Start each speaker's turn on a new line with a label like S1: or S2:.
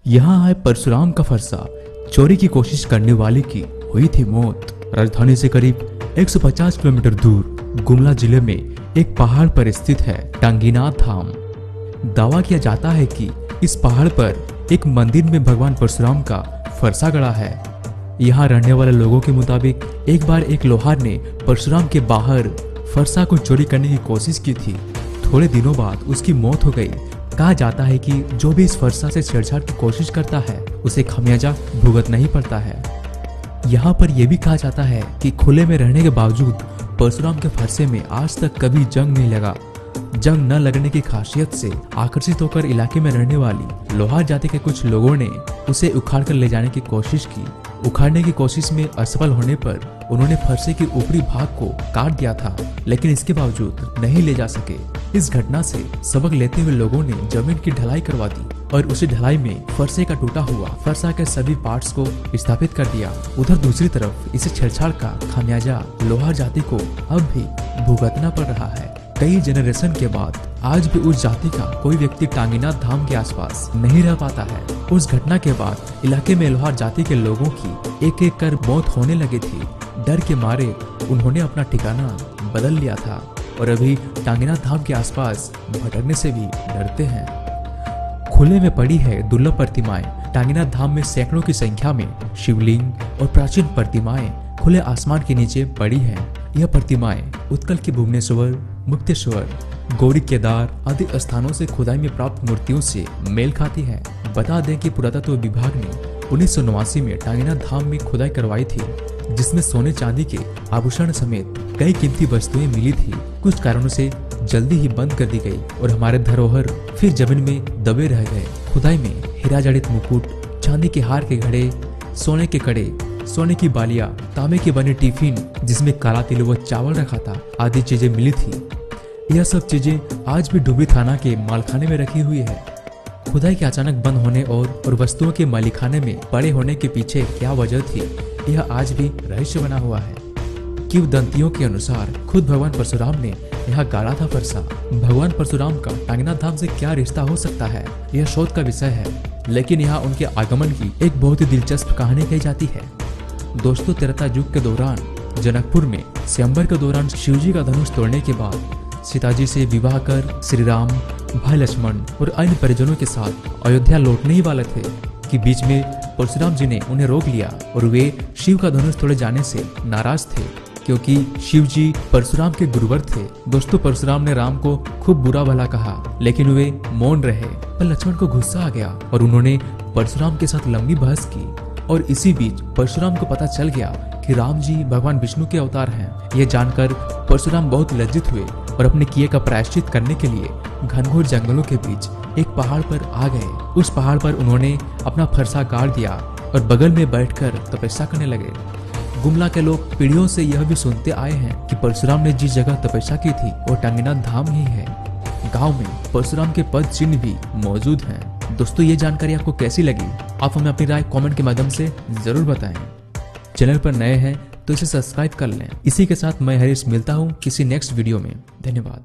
S1: यहाँ है परशुराम का फरसा। चोरी की कोशिश करने वाले की हुई थी मौत। राजधानी से करीब 150 किलोमीटर दूर गुमला जिले में एक पहाड़ पर स्थित है टांगीनाथ धाम। दावा किया जाता है कि इस पहाड़ पर एक मंदिर में भगवान परशुराम का फरसा गड़ा है। यहाँ रहने वाले लोगों के मुताबिक एक बार एक लोहार ने परशुराम के बाहर फरसा को चोरी करने की कोशिश की थी। थोड़े दिनों बाद उसकी मौत हो गई। कहा जाता है कि जो भी इस फरसा से छेड़छाड़ की कोशिश करता है उसे खमियाजा भुगतना ही पड़ता है। यहाँ पर यह भी कहा जाता है कि खुले में रहने के बावजूद परशुराम के फरसे में आज तक कभी जंग नहीं लगा। जंग न लगने की खासियत से आकर्षित होकर इलाके में रहने वाली लोहार जाति के कुछ लोगों ने उसे उखाड़ कर ले जाने की कोशिश की। उखाड़ने की कोशिश में असफल होने पर उन्होंने फरसे के ऊपरी भाग को काट दिया था, लेकिन इसके बावजूद नहीं ले जा सके। इस घटना से सबक लेते हुए लोगों ने जमीन की ढलाई करवा दी और उसी ढलाई में फरसे का टूटा हुआ फरसा के सभी पार्ट्स को स्थापित कर दिया। उधर दूसरी तरफ इसे छेड़छाड़ का खामियाजा लोहार जाति को अब भी भुगतना पड़ रहा है। कई जनरेशन के बाद आज भी उस जाति का कोई व्यक्ति टांगीनाथ धाम के आसपास नहीं रह पाता है। उस घटना के बाद इलाके में लोहार जाति के लोगों की एक एक कर मौत होने लगी थी। डर के मारे उन्होंने अपना ठिकाना बदल लिया था और अभी टांगीनाथ धाम के आसपास भटकने से भी डरते हैं। खुले में पड़ी है दुर्लभ प्रतिमाएं। टांगीनाथ धाम में सैकड़ों की संख्या में शिवलिंग और प्राचीन प्रतिमाएं खुले आसमान के नीचे पड़ी हैं। यह प्रतिमाएं उत्कल के भुवनेश्वर, मुक्तेश्वर, गौरी केदार आदि स्थानों से खुदाई में प्राप्त मूर्तियों से मेल खाती है। बता दें कि पुरातत्व विभाग ने 1989 में टांगीनाथ धाम में खुदाई करवाई थी, जिसमें सोने चांदी के आभूषण समेत कई कीमती वस्तुएं मिली थी। कुछ कारणों से जल्दी ही बंद कर दी गई और हमारे धरोहर फिर जमीन में दबे रह गए। खुदाई में हीरा जड़ित मुकुट, चांदी के हार के घड़े, सोने के कड़े, सोने की बालियां, तांबे के बने टिफिन जिसमें काला तिल व चावल रखा था आदि चीजें मिली थी। यह सब चीजें आज भी डुबी थाना के मालखाने में रखी हुई है। खुदाई के अचानक बंद होने और वस्तुओं के मालिखाने में पड़े होने के पीछे क्या वजह थी, यह आज भी रहस्य बना हुआ है। किंवदंतियों के अनुसार खुद भगवान परशुराम ने यहाँ गाड़ा था फरसा। भगवान परशुराम का टांगीनाथ धाम से क्या रिश्ता हो सकता है, यह शोध का विषय है। लेकिन यहाँ उनके आगमन की एक बहुत ही दिलचस्प कहानी कही जाती है। दोस्तों, त्रेता युग के दौरान जनकपुर में स्वयंवर के दौरान शिवजी का धनुष तोड़ने के बाद सीता जी से विवाह कर श्री राम, भाई लक्ष्मण और अन्य परिजनों के साथ अयोध्या लौटने ही वाले थे कि बीच में परशुराम जी ने उन्हें रोक लिया और वे शिव का धनुष तोड़े जाने से नाराज थे, क्योंकि शिव जी परशुराम के गुरुवर थे। दोस्तों, परशुराम ने राम को खूब बुरा भला कहा, लेकिन वे मौन रहे। पर लक्ष्मण को गुस्सा आ गया और उन्होंने परशुराम के साथ लंबी बहस की। और इसी बीच परशुराम को पता चल गया कि राम जी भगवान विष्णु के अवतार हैं। यह जानकर परशुराम बहुत लज्जित हुए और अपने किए का प्रायश्चित करने के लिए घनघोर जंगलों के बीच एक पहाड़ पर आ गए। उस पहाड़ पर उन्होंने अपना फरसा गाड़ दिया और बगल में बैठकर तपस्या करने लगे। गुमला के लोग पीढ़ियों से यह भी सुनते आए हैं कि परशुराम ने जिस जगह तपस्या की थी वो टांगीनाथ धाम ही है। गांव में परशुराम के पद चिन्ह भी मौजूद हैं। दोस्तों, ये जानकारी आपको कैसी लगी? आप हमें अपनी राय कमेंट के माध्यम से जरूर बताएं। चैनल पर नए हैं तो इसे सब्सक्राइब कर लें। इसी के साथ मैं हरीश मिलता हूँ किसी नेक्स्ट वीडियो में। धन्यवाद।